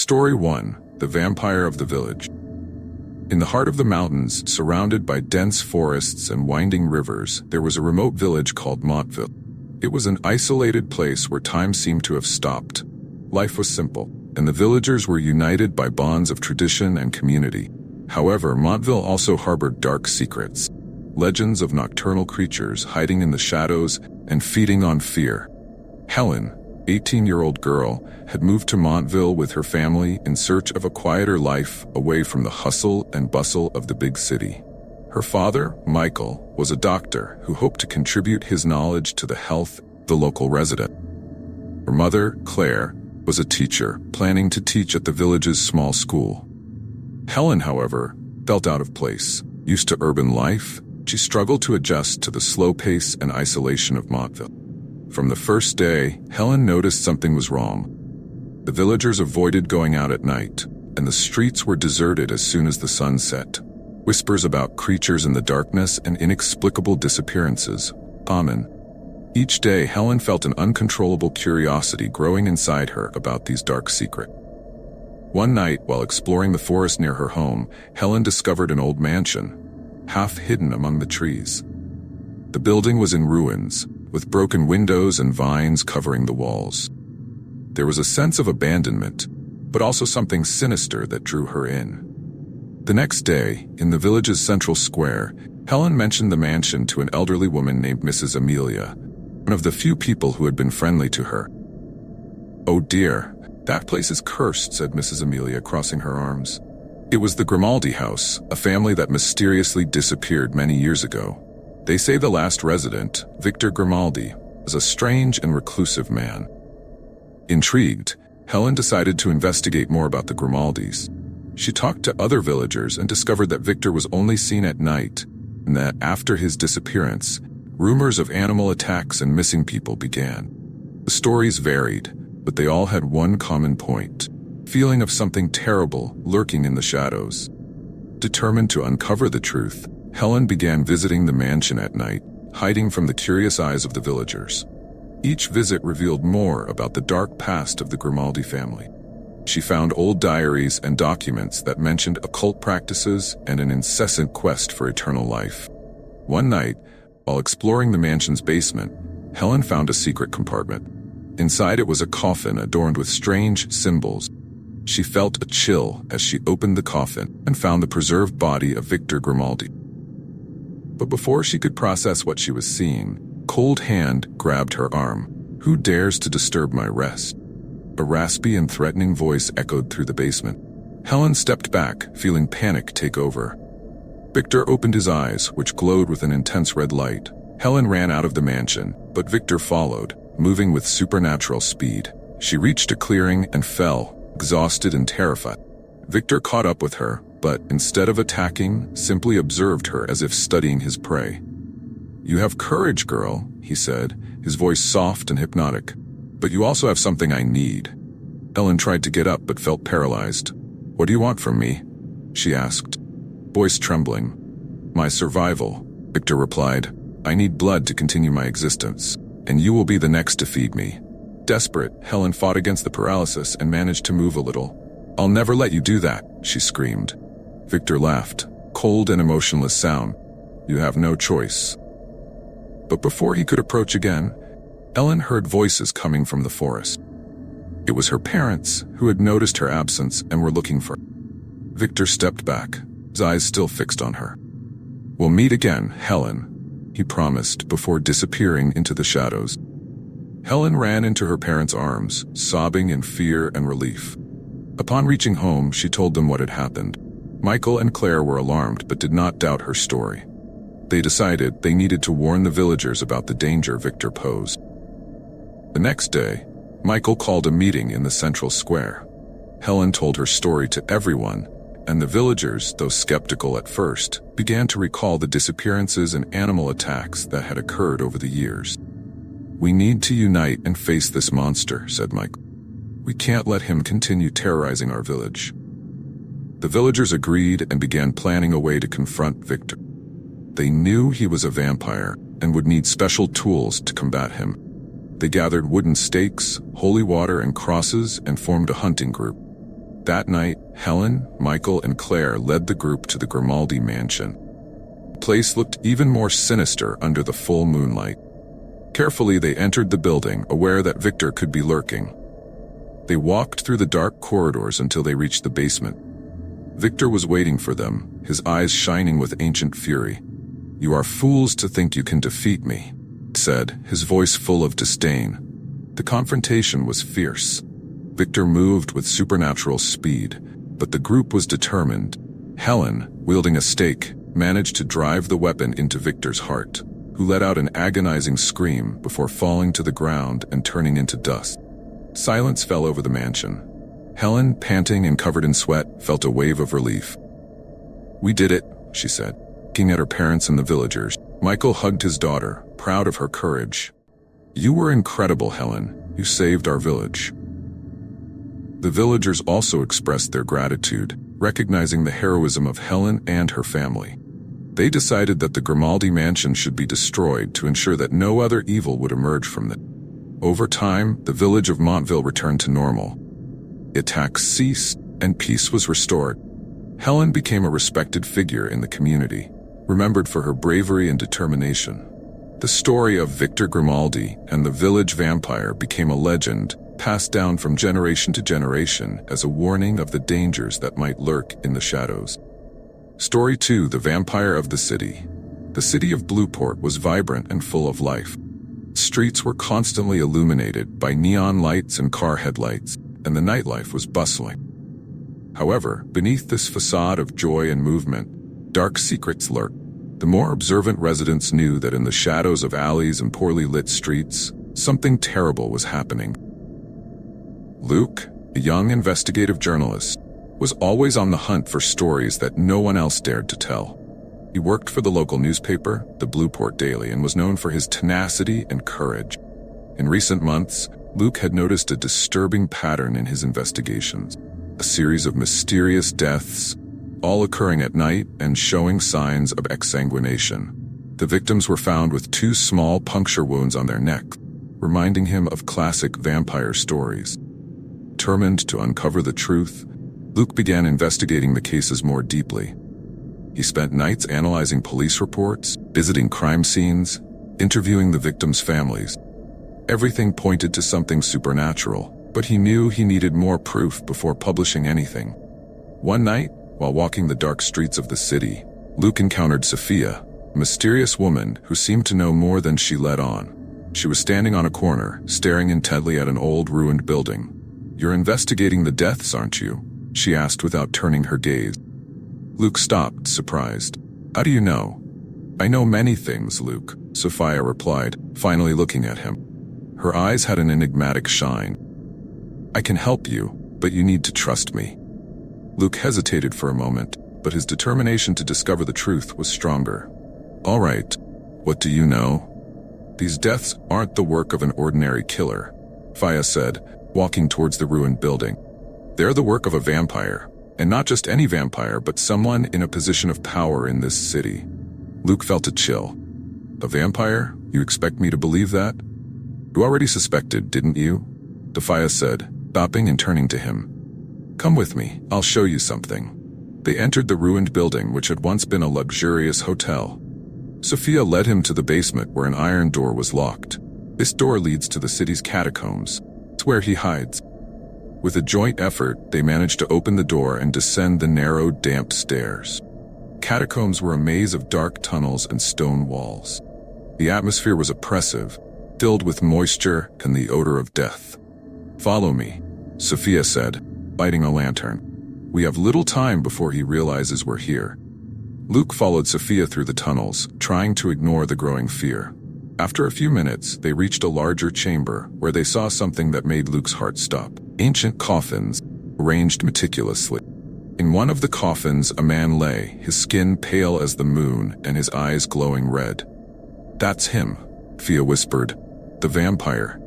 Story 1: The Vampire of the Village. In the heart of the mountains, surrounded by dense forests and winding rivers, there was a remote village called Montville. It was an isolated place where time seemed to have stopped. Life was simple, and the villagers were united by bonds of tradition and community. However, Montville also harbored dark secrets, legends of nocturnal creatures hiding in the shadows and feeding on fear. Helen, 18-year-old girl, had moved to Montville with her family in search of a quieter life away from the hustle and bustle of the big city. Her father, Michael, was a doctor who hoped to contribute his knowledge to the health of the local resident. Her mother, Claire, was a teacher, planning to teach at the village's small school. Helen, however, felt out of place. Used to urban life, she struggled to adjust to the slow pace and isolation of Montville. From the first day, Helen noticed something was wrong. The villagers avoided going out at night, and the streets were deserted as soon as the sun set. Whispers about creatures in the darkness and inexplicable disappearances common. Each day, Helen felt an uncontrollable curiosity growing inside her about these dark secrets. One night, while exploring the forest near her home, Helen discovered an old mansion, half hidden among the trees. The building was in ruins, with broken windows and vines covering the walls. There was a sense of abandonment, but also something sinister that drew her in. The next day, in the village's central square, Helen mentioned the mansion to an elderly woman named Mrs. Amelia, one of the few people who had been friendly to her. "Oh dear, that place is cursed," said Mrs. Amelia, crossing her arms. It was the Grimaldi house, a family that mysteriously disappeared many years ago. They say the last resident, Victor Grimaldi, was a strange and reclusive man. Intrigued, Helen decided to investigate more about the Grimaldis. She talked to other villagers and discovered that Victor was only seen at night, and that after his disappearance, rumors of animal attacks and missing people began. The stories varied, but they all had one common point: feeling of something terrible lurking in the shadows. Determined to uncover the truth, Helen began visiting the mansion at night, hiding from the curious eyes of the villagers. Each visit revealed more about the dark past of the Grimaldi family. She found old diaries and documents that mentioned occult practices and an incessant quest for eternal life. One night, while exploring the mansion's basement, Helen found a secret compartment. Inside it was a coffin adorned with strange symbols. She felt a chill as she opened the coffin and found the preserved body of Victor Grimaldi. But before she could process what she was seeing, cold hand grabbed her arm. "Who dares to disturb my rest?" A raspy and threatening voice echoed through the basement. Helen stepped back, feeling panic take over. Victor opened his eyes, which glowed with an intense red light. Helen ran out of the mansion, but Victor followed, moving with supernatural speed. She reached a clearing and fell, exhausted and terrified. Victor caught up with her, but instead of attacking, simply observed her as if studying his prey. "You have courage, girl," he said, his voice soft and hypnotic. "But you also have something I need." Helen tried to get up but felt paralyzed. "What do you want from me?" she asked, voice trembling. "My survival," Victor replied. "I need blood to continue my existence, and you will be the next to feed me." Desperate, Helen fought against the paralysis and managed to move a little. "I'll never let you do that," she screamed. Victor laughed, cold and emotionless sound. "You have no choice." But before he could approach again, Helen heard voices coming from the forest. It was her parents, who had noticed her absence and were looking for her. Victor stepped back, his eyes still fixed on her. "We'll meet again, Helen," he promised before disappearing into the shadows. Helen ran into her parents' arms, sobbing in fear and relief. Upon reaching home, she told them what had happened. Michael and Claire were alarmed but did not doubt her story. They decided they needed to warn the villagers about the danger Victor posed. The next day, Michael called a meeting in the central square. Helen told her story to everyone, and the villagers, though skeptical at first, began to recall the disappearances and animal attacks that had occurred over the years. "We need to unite and face this monster," said Michael. "We can't let him continue terrorizing our village." The villagers agreed and began planning a way to confront Victor. They knew he was a vampire and would need special tools to combat him. They gathered wooden stakes, holy water, and crosses and formed a hunting group. That night, Helen, Michael, and Claire led the group to the Grimaldi mansion. The place looked even more sinister under the full moonlight. Carefully, they entered the building, aware that Victor could be lurking. They walked through the dark corridors until they reached the basement. Victor was waiting for them, his eyes shining with ancient fury. "You are fools to think you can defeat me," he said, his voice full of disdain. The confrontation was fierce. Victor moved with supernatural speed, but the group was determined. Helen, wielding a stake, managed to drive the weapon into Victor's heart, who let out an agonizing scream before falling to the ground and turning into dust. Silence fell over the mansion. Helen, panting and covered in sweat, felt a wave of relief. "We did it," she said, looking at her parents and the villagers. Michael hugged his daughter, proud of her courage. "You were incredible, Helen. You saved our village." The villagers also expressed their gratitude, recognizing the heroism of Helen and her family. They decided that the Grimaldi mansion should be destroyed to ensure that no other evil would emerge from it. Over time, the village of Montville returned to normal. Attacks ceased, and peace was restored. Helen became a respected figure in the community, remembered for her bravery and determination. The story of Victor Grimaldi and the village vampire became a legend, passed down from generation to generation as a warning of the dangers that might lurk in the shadows. Story 2: The Vampire of the City. The city of Blueport was vibrant and full of life. Streets were constantly illuminated by neon lights and car headlights, and the nightlife was bustling. However, beneath this facade of joy and movement, dark secrets lurked. The more observant residents knew that in the shadows of alleys and poorly lit streets, something terrible was happening. Luke, a young investigative journalist, was always on the hunt for stories that no one else dared to tell. He worked for the local newspaper, the Blueport Daily, and was known for his tenacity and courage. In recent months, Luke had noticed a disturbing pattern in his investigations, a series of mysterious deaths, all occurring at night and showing signs of exsanguination. The victims were found with 2 small puncture wounds on their neck, reminding him of classic vampire stories. Determined to uncover the truth, Luke began investigating the cases more deeply. He spent nights analyzing police reports, visiting crime scenes, interviewing the victims' families. Everything pointed to something supernatural, but he knew he needed more proof before publishing anything. One night, while walking the dark streets of the city, Luke encountered Sophia, a mysterious woman who seemed to know more than she let on. She was standing on a corner, staring intently at an old, ruined building. "You're investigating the deaths, aren't you?" she asked without turning her gaze. Luke stopped, surprised. "How do you know?" "I know many things, Luke," Sophia replied, finally looking at him. Her eyes had an enigmatic shine. "I can help you, but you need to trust me." Luke hesitated for a moment, but his determination to discover the truth was stronger. "All right, what do you know?" "These deaths aren't the work of an ordinary killer," Sophia said, walking towards the ruined building. "They're the work of a vampire, and not just any vampire, but someone in a position of power in this city." Luke felt a chill. "A vampire? You expect me to believe that?" "You already suspected, didn't you?" Sophia said, stopping and turning to him. "Come with me, I'll show you something." They entered the ruined building which had once been a luxurious hotel. Sophia led him to the basement where an iron door was locked. "This door leads to the city's catacombs. It's where he hides." With a joint effort, they managed to open the door and descend the narrow, damp stairs. Catacombs were a maze of dark tunnels and stone walls. The atmosphere was oppressive, filled with moisture and the odor of death. "Follow me," Sophia said, lighting a lantern. "We have little time before he realizes we're here." Luke followed Sophia through the tunnels, trying to ignore the growing fear. After a few minutes, they reached a larger chamber where they saw something that made Luke's heart stop. Ancient coffins, arranged meticulously. In one of the coffins, a man lay, his skin pale as the moon and his eyes glowing red. "That's him," Sophia whispered. "The vampire."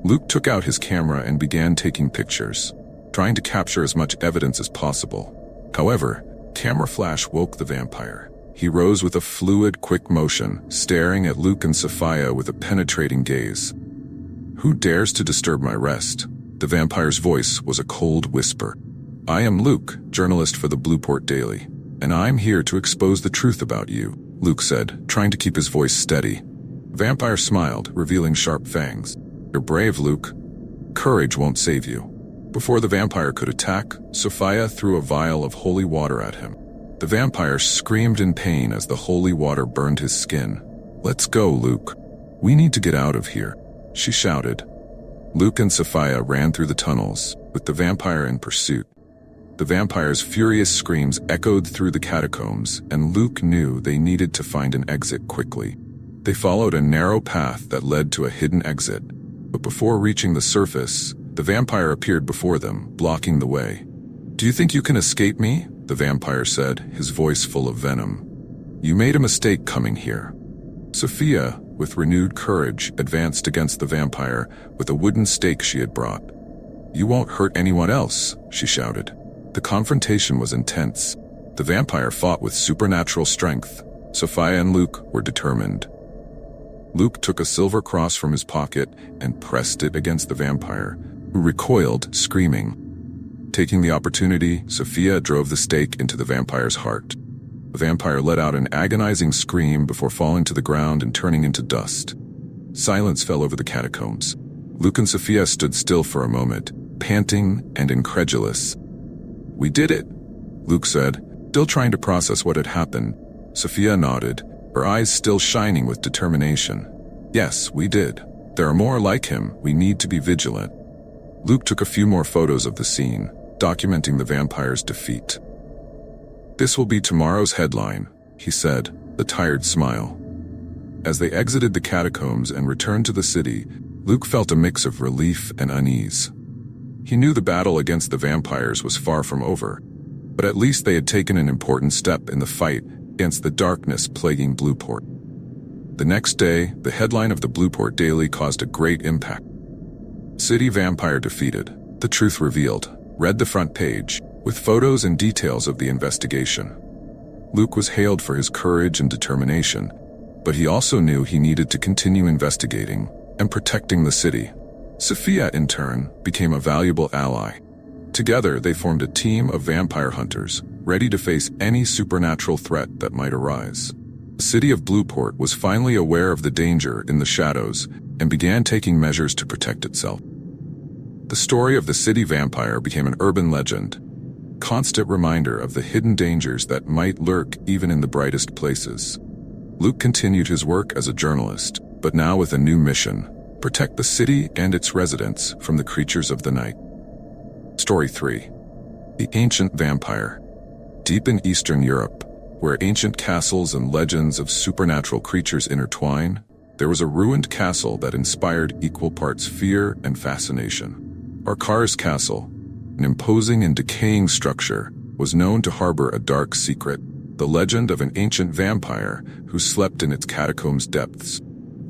Luke took out his camera and began taking pictures, trying to capture as much evidence as possible. However, camera flash woke the vampire. He rose with a fluid, quick motion, staring at Luke and Sophia with a penetrating gaze. "Who dares to disturb my rest?" The vampire's voice was a cold whisper. "I am Luke, journalist for the Blueport Daily, and I'm here to expose the truth about you," Luke said, trying to keep his voice steady. Vampire smiled, revealing sharp fangs. "You're brave, Luke. Courage won't save you." Before the vampire could attack, Sophia threw a vial of holy water at him. The vampire screamed in pain as the holy water burned his skin. "Let's go, Luke. We need to get out of here," she shouted. Luke and Sophia ran through the tunnels, with the vampire in pursuit. The vampire's furious screams echoed through the catacombs, and Luke knew they needed to find an exit quickly. They followed a narrow path that led to a hidden exit, but before reaching the surface, the vampire appeared before them, blocking the way. "Do you think you can escape me?" the vampire said, his voice full of venom. "You made a mistake coming here." Sophia, with renewed courage, advanced against the vampire with a wooden stake she had brought. "You won't hurt anyone else," she shouted. The confrontation was intense. The vampire fought with supernatural strength. Sophia and Luke were determined. Luke took a silver cross from his pocket and pressed it against the vampire, who recoiled, screaming. Taking the opportunity, Sophia drove the stake into the vampire's heart. The vampire let out an agonizing scream before falling to the ground and turning into dust. Silence fell over the catacombs. Luke and Sophia stood still for a moment, panting and incredulous. "We did it," Luke said, still trying to process what had happened. Sophia nodded, her eyes still shining with determination. "Yes, we did. There are more like him. We need to be vigilant." Luke took a few more photos of the scene, documenting the vampire's defeat. "This will be tomorrow's headline," he said, a tired smile. As they exited the catacombs and returned to the city, Luke felt a mix of relief and unease. He knew the battle against the vampires was far from over, but at least they had taken an important step in the fight against the darkness plaguing Blueport. The next day, the headline of the Blueport Daily caused a great impact. "City Vampire Defeated. The Truth Revealed," read the front page, with photos and details of the investigation. Luke was hailed for his courage and determination, but he also knew he needed to continue investigating and protecting the city. Sophia, in turn, became a valuable ally. Together, they formed a team of vampire hunters, ready to face any supernatural threat that might arise. The city of Blueport was finally aware of the danger in the shadows and began taking measures to protect itself. The story of the city vampire became an urban legend, constant reminder of the hidden dangers that might lurk even in the brightest places. Luke continued his work as a journalist, but now with a new mission: protect the city and its residents from the creatures of the night. Story 3. The Ancient Vampire. Deep in Eastern Europe, where ancient castles and legends of supernatural creatures intertwine, there was a ruined castle that inspired equal parts fear and fascination. Scariest Castle, an imposing and decaying structure, was known to harbor a dark secret, the legend of an ancient vampire who slept in its catacombs' depths.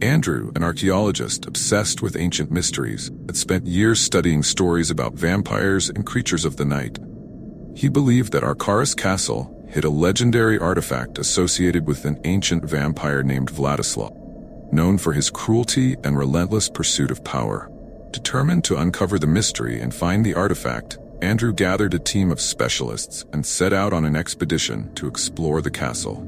Andrew, an archaeologist obsessed with ancient mysteries, had spent years studying stories about vampires and creatures of the night. He believed that Scariest Castle hid a legendary artifact associated with an ancient vampire named Vladislav, known for his cruelty and relentless pursuit of power. Determined to uncover the mystery and find the artifact, Andrew gathered a team of specialists and set out on an expedition to explore the castle.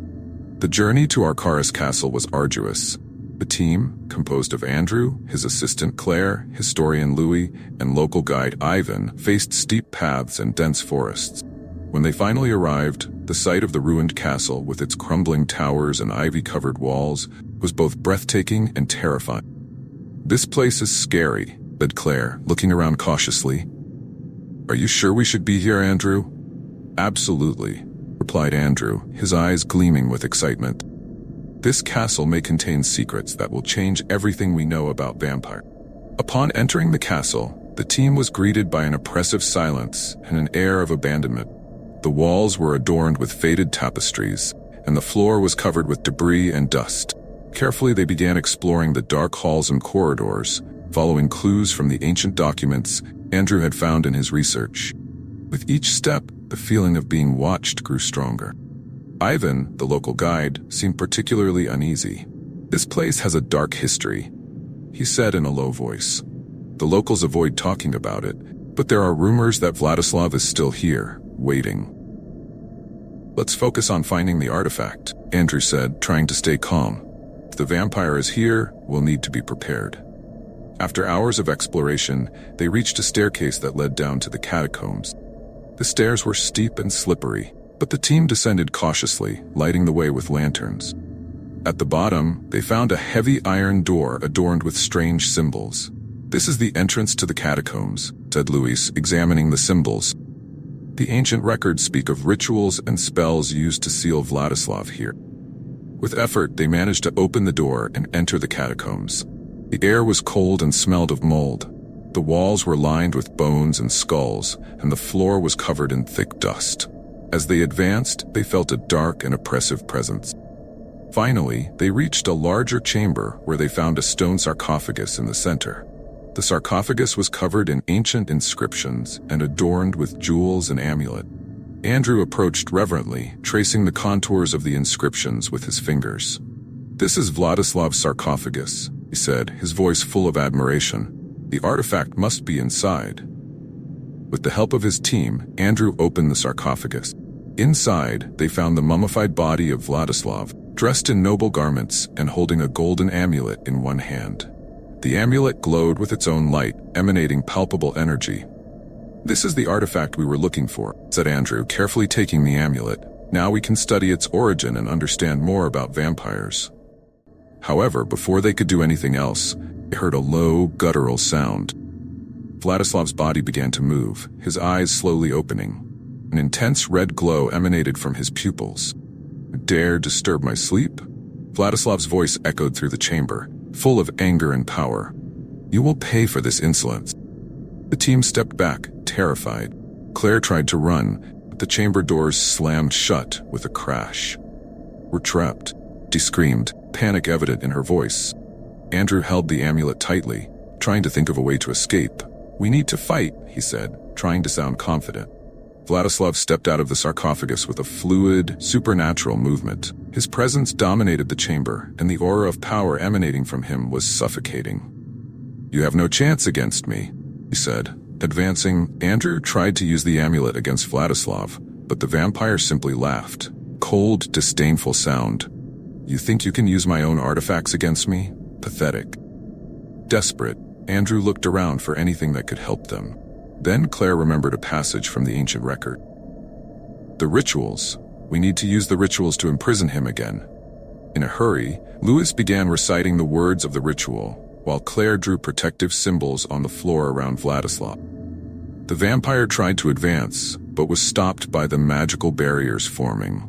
The journey to Scariest Castle was arduous. The team, composed of Andrew, his assistant Claire, historian Louis, and local guide Ivan, faced steep paths and dense forests. When they finally arrived, the sight of the ruined castle with its crumbling towers and ivy-covered walls was both breathtaking and terrifying. "This place is scary," said Claire, looking around cautiously. "Are you sure we should be here, Andrew?" "Absolutely," replied Andrew, his eyes gleaming with excitement. "This castle may contain secrets that will change everything we know about vampires." Upon entering the castle, the team was greeted by an oppressive silence and an air of abandonment. The walls were adorned with faded tapestries, and the floor was covered with debris and dust. Carefully, they began exploring the dark halls and corridors, following clues from the ancient documents Andrew had found in his research. With each step, the feeling of being watched grew stronger. Ivan, the local guide, seemed particularly uneasy. "This place has a dark history," he said in a low voice. "The locals avoid talking about it, But there are rumors that Vladislav is still here, waiting. Let's focus on finding the artifact, Andrew said, trying to stay calm. If the vampire is here, we'll need to be prepared. After hours of exploration, they reached a staircase that led down to the catacombs. The stairs were steep and slippery, but the team descended cautiously, lighting the way with lanterns. At the bottom, they found a heavy iron door adorned with strange symbols. "This is the entrance to the catacombs," said Luis, examining the symbols. "The ancient records speak of rituals and spells used to seal Vladislav here." With effort, they managed to open the door and enter the catacombs. The air was cold and smelled of mold. The walls were lined with bones and skulls, and the floor was covered in thick dust. As they advanced, they felt a dark and oppressive presence. Finally, they reached a larger chamber where they found a stone sarcophagus in the center. The sarcophagus was covered in ancient inscriptions and adorned with jewels and amulets. Andrew approached reverently, tracing the contours of the inscriptions with his fingers. "This is Vladislav's sarcophagus," he said, his voice full of admiration. "The artifact must be inside." With the help of his team, Andrew opened the sarcophagus. Inside, they found the mummified body of Vladislav, dressed in noble garments and holding a golden amulet in one hand. The amulet glowed with its own light, emanating palpable energy. "This is the artifact we were looking for," said Andrew, carefully taking the amulet. "Now we can study its origin and understand more about vampires." However, before they could do anything else, they heard a low, guttural sound. Vladislav's body began to move, his eyes slowly opening. An intense red glow emanated from his pupils. "Dare disturb my sleep?" Vladislav's voice echoed through the chamber, full of anger and power. "You will pay for this insolence." The team stepped back, terrified. Claire tried to run, but the chamber doors slammed shut with a crash. "We're trapped," she screamed, panic evident in her voice. Andrew held the amulet tightly, trying to think of a way to escape. "We need to fight," he said, trying to sound confident. Vladislav stepped out of the sarcophagus with a fluid, supernatural movement. His presence dominated the chamber, and the aura of power emanating from him was suffocating. "You have no chance against me," he said. Advancing, Andrew tried to use the amulet against Vladislav, but the vampire simply laughed. Cold, disdainful sound. "You think you can use my own artifacts against me? Pathetic." Desperate, Andrew looked around for anything that could help them. Then Claire remembered a passage from the ancient record. "The rituals. We need to use the rituals to imprison him again." In a hurry, Louis began reciting the words of the ritual, while Claire drew protective symbols on the floor around Vladislav. The vampire tried to advance, but was stopped by the magical barriers forming.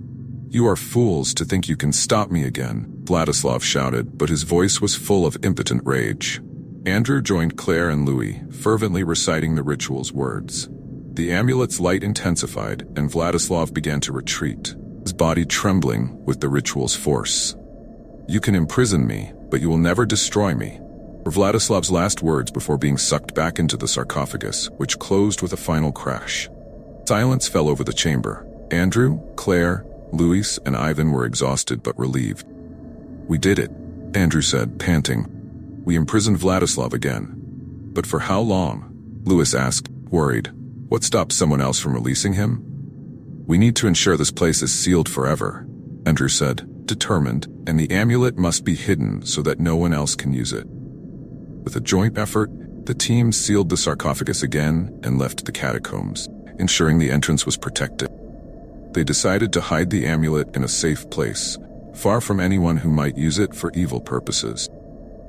"You are fools to think you can stop me again," Vladislav shouted, but his voice was full of impotent rage. Andrew joined Claire and Louis, fervently reciting the ritual's words. The amulet's light intensified, and Vladislav began to retreat, his body trembling with the ritual's force. "You can imprison me, but you will never destroy me," were Vladislav's last words before being sucked back into the sarcophagus, which closed with a final crash. Silence fell over the chamber. Andrew, Claire, Louis, and Ivan were exhausted but relieved. "We did it," Andrew said, panting. "We imprisoned Vladislav again." "But for how long?" Louis asked, worried. "What stops someone else from releasing him?" "We need to ensure this place is sealed forever," Andrew said, determined, "and the amulet must be hidden so that no one else can use it." With a joint effort, the team sealed the sarcophagus again and left the catacombs, ensuring the entrance was protected. They decided to hide the amulet in a safe place, far from anyone who might use it for evil purposes.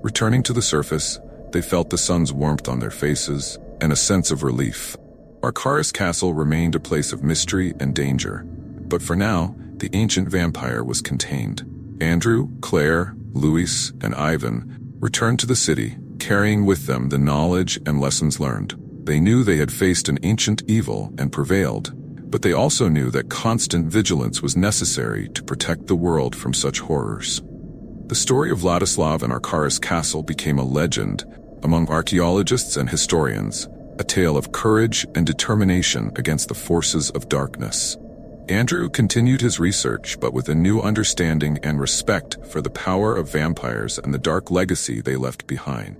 Returning to the surface, they felt the sun's warmth on their faces and a sense of relief. Scariest castle remained a place of mystery and danger, but for now, the ancient vampire was contained. Andrew, Claire, Louis, and Ivan returned to the city, carrying with them the knowledge and lessons learned. They knew they had faced an ancient evil and prevailed, but they also knew that constant vigilance was necessary to protect the world from such horrors. The story of Vladislav and Scariest castle became a legend among archaeologists and historians, a tale of courage and determination against the forces of darkness. Andrew continued his research, but with a new understanding and respect for the power of vampires and the dark legacy they left behind.